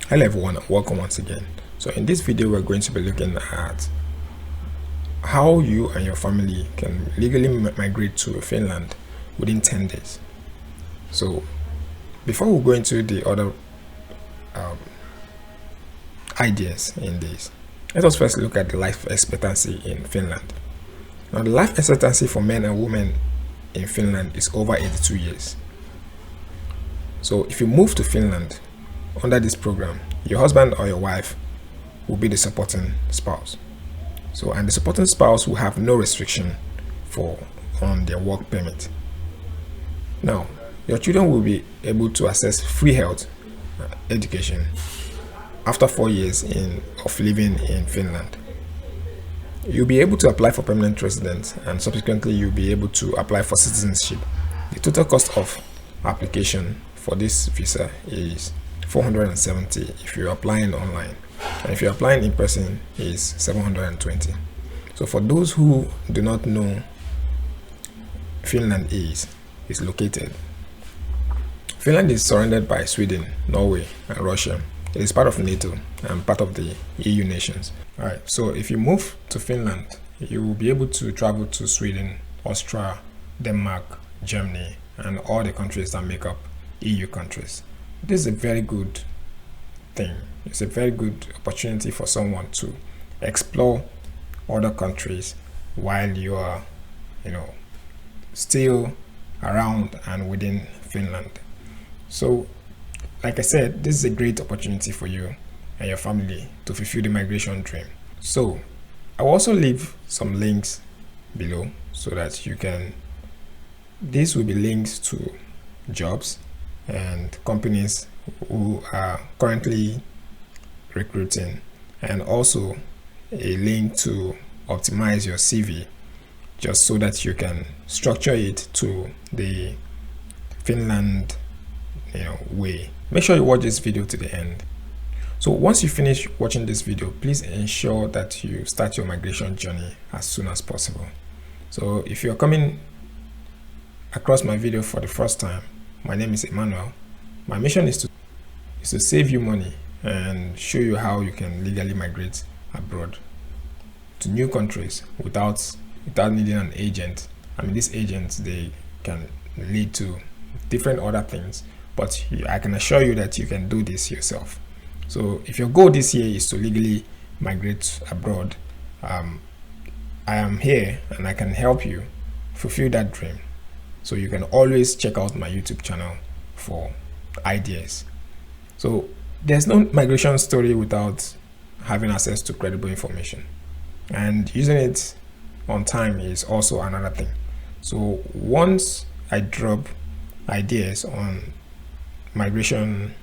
Hello everyone and welcome once again. So in this video we're going to be looking at how you and your family can legally migrate to Finland within 10 days. So before we go into the other ideas in this, let us first look at the life expectancy in Finland. Now the life expectancy for men and women in Finland is over 82 years. So if you move to Finland under this program, your husband or your wife will be the supporting spouse. So, and the supporting spouse will have no restriction on their work permit. Now, your children will be able to access free health education after 4 years of living in Finland. You'll be able to apply for permanent residence, and subsequently you'll be able to apply for citizenship. The total cost of application for this visa is 470 if you're applying online, and if you're applying in person is 720. So for those who do not know, Finland is located. Finland is surrounded by Sweden, Norway, and Russia. It is part of NATO and part of the EU nations. Alright, so if you move to Finland, you will be able to travel to Sweden, Austria, Denmark, Germany, and all the countries that make up EU countries. This is a very good thing. It's a very good opportunity for someone to explore other countries while you are, still around and within Finland. So, like I said, this is a great opportunity for you and your family to fulfill the migration dream. So, I will also leave some links below so that you can. This will be links to jobs and companies who are currently recruiting, and also a link to optimize your CV just so that you can structure it to the Finland way. Make sure you watch this video to the end. So once you finish watching this video, please ensure that you start your migration journey as soon as possible. So if you're coming across my video for the first time, my name is Emmanuel. My mission is to save you money and show you how you can legally migrate abroad to new countries without needing an agent. I mean, these agents, they can lead to different other things, but I can assure you that you can do this yourself. So if your goal this year is to legally migrate abroad, I am here and I can help you fulfill that dream. So you can always check out my YouTube channel for ideas. So there's no migration story without having access to credible information, and using it on time is also another thing. So once I drop ideas on migration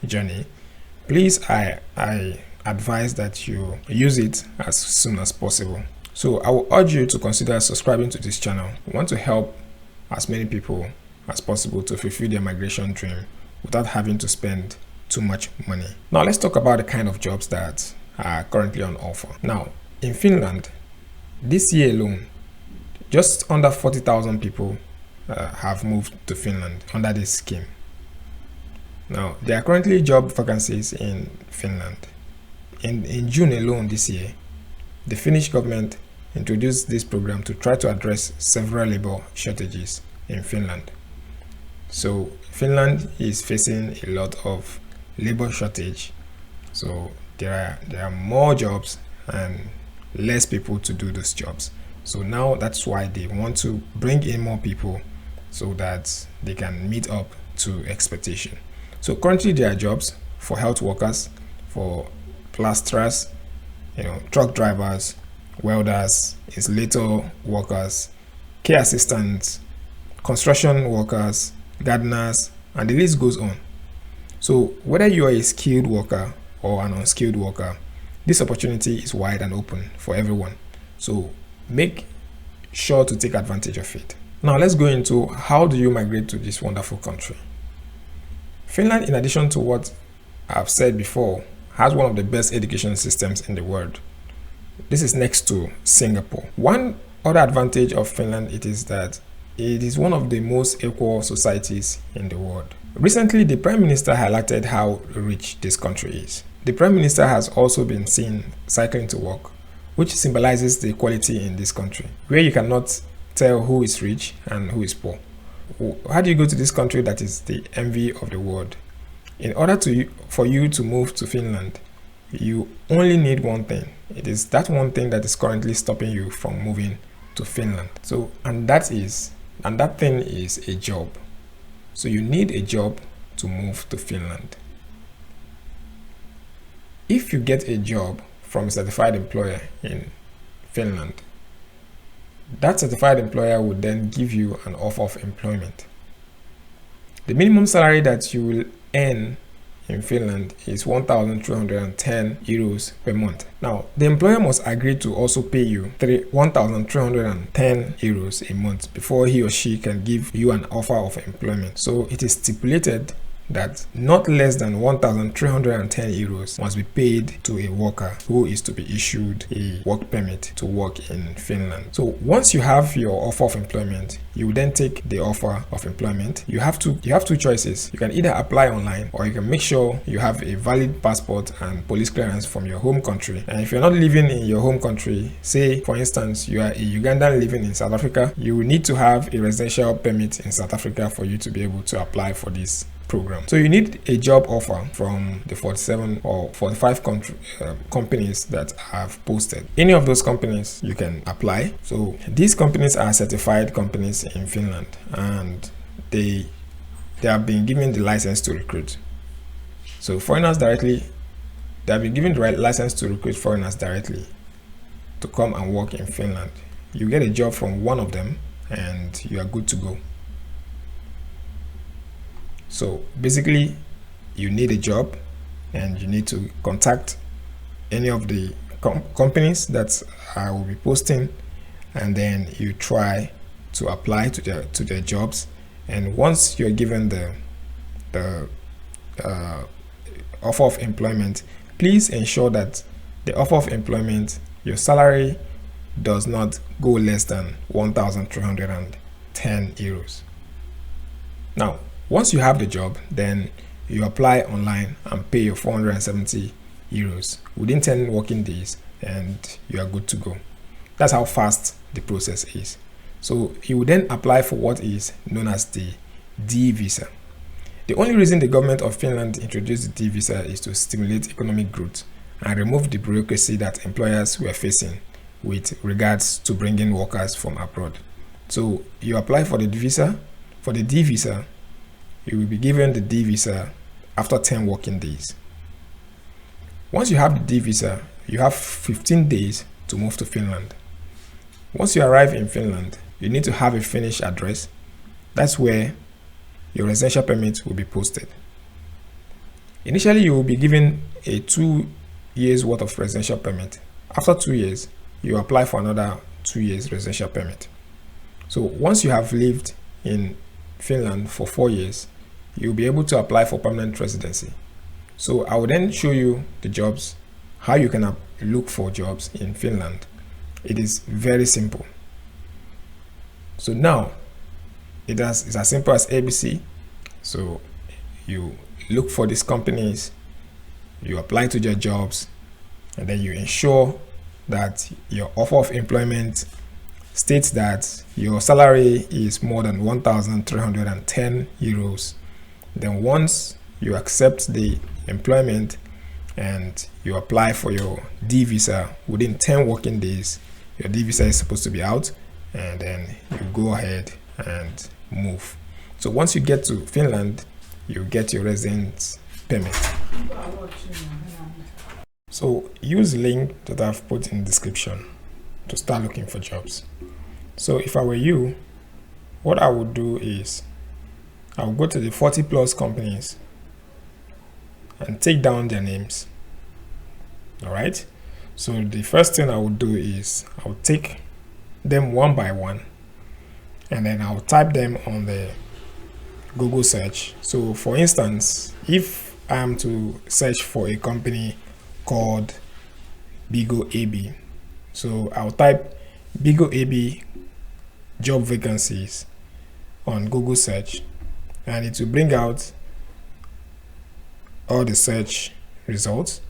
journey, please I advise that you use it as soon as possible. So I will urge you to consider subscribing to this channel. We want to help as many people as possible to fulfill their migration dream without having to spend too much money. Now let's talk about the kind of jobs that are currently on offer. Now in Finland, this year alone, just under 40,000 people have moved to Finland under this scheme. Now there are currently job vacancies in Finland. In June alone this year, the Finnish government introduced this program to try to address several labor shortages in Finland. So Finland is facing a lot of labor shortage. So there are more jobs and less people to do those jobs. So now that's why they want to bring in more people so that they can meet up to expectation. So currently there are jobs for health workers, for plasterers, truck drivers, welders, installator workers, care assistants, construction workers, gardeners, and the list goes on. So whether you are a skilled worker or an unskilled worker, this opportunity is wide and open for everyone. So make sure to take advantage of it. Now let's go into how do you migrate to this wonderful country. Finland, in addition to what I've said before, has one of the best education systems in the world. This is next to Singapore. One other advantage of Finland, it is that it is one of the most equal societies in the world. Recently, the Prime Minister highlighted how rich this country is. The Prime Minister has also been seen cycling to work, which symbolizes the equality in this country, where you cannot tell who is rich and who is poor. How do you go to this country that is the envy of the world? In order for you to move to Finland, you only need one thing. It is that one thing that is currently stopping you from moving to Finland. And that thing is a job. So you need a job to move to Finland. If you get a job from a certified employer in Finland, that certified employer would then give you an offer of employment. The minimum salary that you will earn in Finland is 1,310 euros per month. Now, the employer must agree to also pay you 1,310 euros a month before he or she can give you an offer of employment. So it is stipulated that not less than 1,310 euros must be paid to a worker who is to be issued a work permit to work in Finland. So once you have your offer of employment, you then take the offer of employment. You have two choices. You can either apply online, or you can make sure you have a valid passport and police clearance from your home country. And if you're not living in your home country, say for instance you are a Ugandan living in South Africa, you will need to have a residential permit in South Africa for you to be able to apply for this program. So you need a job offer from the 47 or 45 companies that have posted. Any of those companies you can apply. So these companies are certified companies in Finland, and they have been given the license to recruit. So foreigners directly, they have been given the right license to recruit foreigners directly to come and work in Finland. You get a job from one of them and you are good to go. So basically, you need a job and you need to contact any of the companies that I will be posting, and then you try to apply to their jobs. And once you're given the offer of employment, please ensure that the offer of employment, your salary does not go less than 1,310 euros. Now, once you have the job, then you apply online and pay your 470 euros within 10 working days, and you are good to go. That's how fast the process is. So you will then apply for what is known as the D visa. The only reason the government of Finland introduced the D visa is to stimulate economic growth and remove the bureaucracy that employers were facing with regards to bringing workers from abroad. So you apply for the D visa. For the D visa, you will be given the D visa after 10 working days. Once you have the D visa, you have 15 days to move to Finland. Once you arrive in Finland, you need to have a Finnish address. That's where your residential permit will be posted. Initially, you will be given a 2 years worth of residential permit. After 2 years, you apply for another 2 years residential permit. So once you have lived in Finland for 4 years, you'll be able to apply for permanent residency. So I will then show you the jobs, how you can look for jobs in Finland. It is very simple. So now it's as simple as ABC. So you look for these companies, you apply to their jobs, and then you ensure that your offer of employment states that your salary is more than 1,310 euros. Then once you accept the employment and you apply for your D visa, within 10 working days, your D visa is supposed to be out, and then you go ahead and move. So once you get to Finland, you get your residence permit. So use the link that I've put in the description to start looking for jobs. So if I were you, what I would do is I would go to the 40 plus companies and take down their names. All right. So the first thing I would do is I would take them one by one, and then I'll type them on the Google search. So for instance, if I am to search for a company called Bigo AB, so I'll type Bigo AB job vacancies, on Google search, and it will bring out all the search results.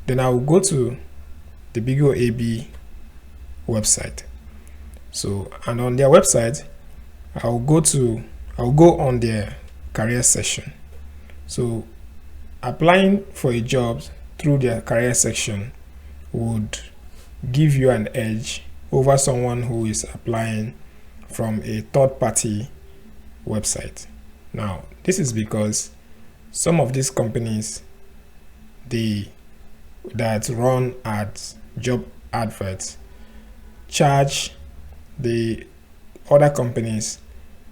Then I will go to the Bigo AB website. So, and on their website, I'll go on their career section. So applying for a job through their career section would give you an edge over someone who is applying from a third-party website. Now, this is because some of these companies that run ads, job adverts, charge the other companies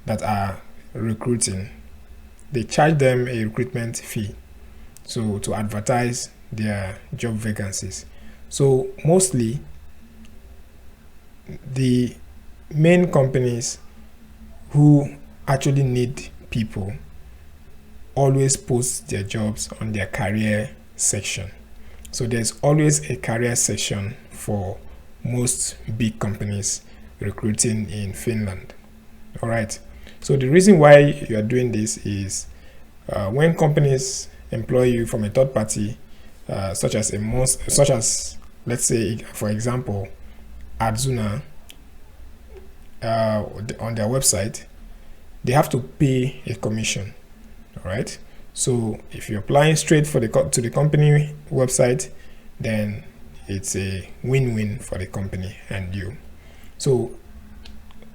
that are recruiting. They charge them a recruitment fee, so to advertise their job vacancies. So mostly the main companies who actually need people always post their jobs on their career section. So there's always a career section for most big companies recruiting in Finland. All right. So the reason why you are doing this is when companies employ you from a third party, such as let's say, for example, Adzuna, on their website, they have to pay a commission. All right. So if you're applying straight to the company website, then it's a win-win for the company and you. So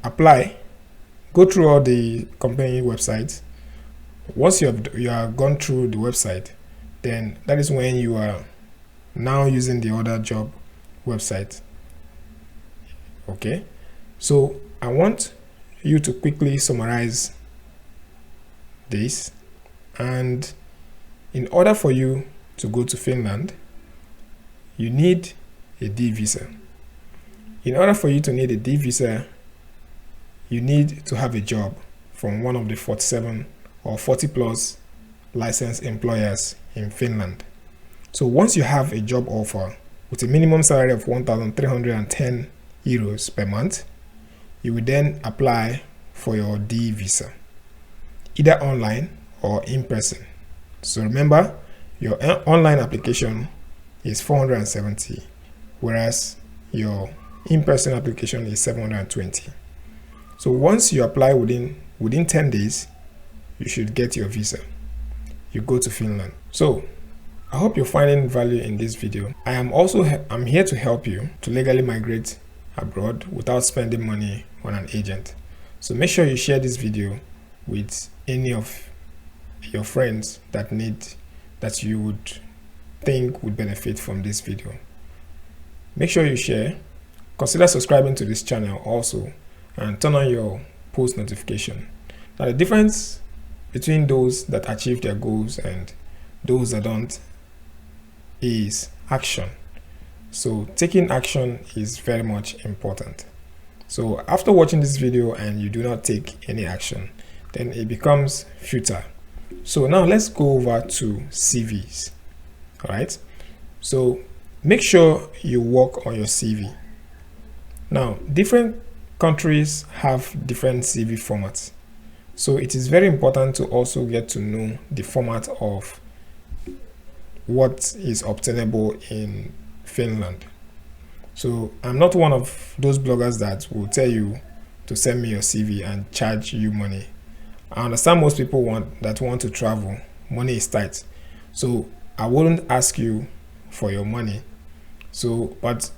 apply, go through all the company websites. Once you have gone through the website, then that is when you are now using the other job website. Okay, so I want you to quickly summarize this. And in order for you to go to Finland, you need a D visa. In order for you to need a D visa, you need to have a job from one of the 47 or 40 plus licensed employers in Finland. So once you have a job offer with a minimum salary of 1,310 euros per month, you will then apply for your D visa, either online or in person. So remember, your online application is 470, whereas your in-person application is 720. So once you apply within 10 days, you should get your visa. You go to Finland. So I hope you're finding value in this video. I'm here to help you to legally migrate abroad without spending money on an agent. So make sure you share this video with any of your friends that you would think would benefit from this video. Make sure you share, consider subscribing to this channel also, and turn on your post notification. Now the difference between those that achieve their goals and those that don't is action. So taking action is very much important. So after watching this video and you do not take any action, then it becomes futile. So now let's go over to CVs. All right. So make sure you work on your CV. Now, different countries have different CV formats. So it is very important to also get to know the format of what is obtainable in Finland. So I'm not one of those bloggers that will tell you to send me your CV and charge you money. I understand most people want to travel. Money is tight. So I wouldn't ask you for your money. So, but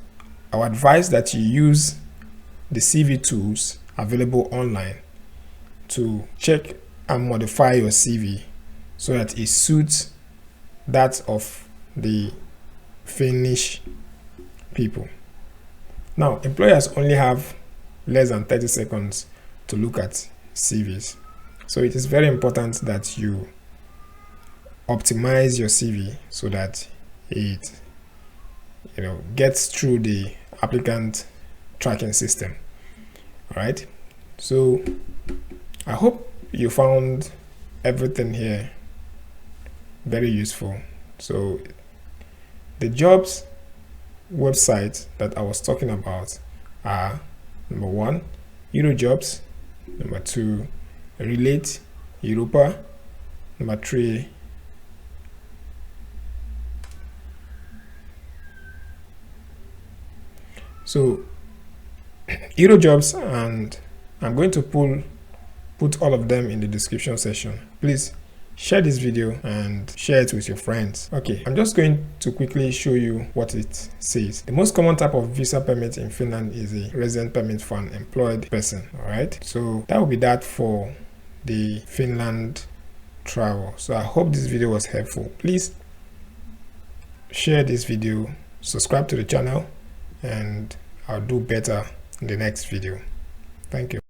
I would advise that you use the CV tools available online to check and modify your CV so that it suits that of the Finnish people. Now, employers only have less than 30 seconds to look at CVs. So it is very important that you optimize your CV so that it gets through the applicant tracking system. All right. So I hope you found everything here very useful. So the jobs websites that I was talking about are: number 1, Eurojobs; number 2, Relate, Europa. Number 3, so Eurojobs, and I'm going to put all of them in the description section. Please share this video and share it with your friends. Okay, I'm just going to quickly show you what it says. The most common type of visa permit in Finland is a resident permit for an employed person. All right, so that will be that for the Finland travel. So I hope this video was helpful. Please share this video, subscribe to the channel, and I'll do better in the next video. Thank you.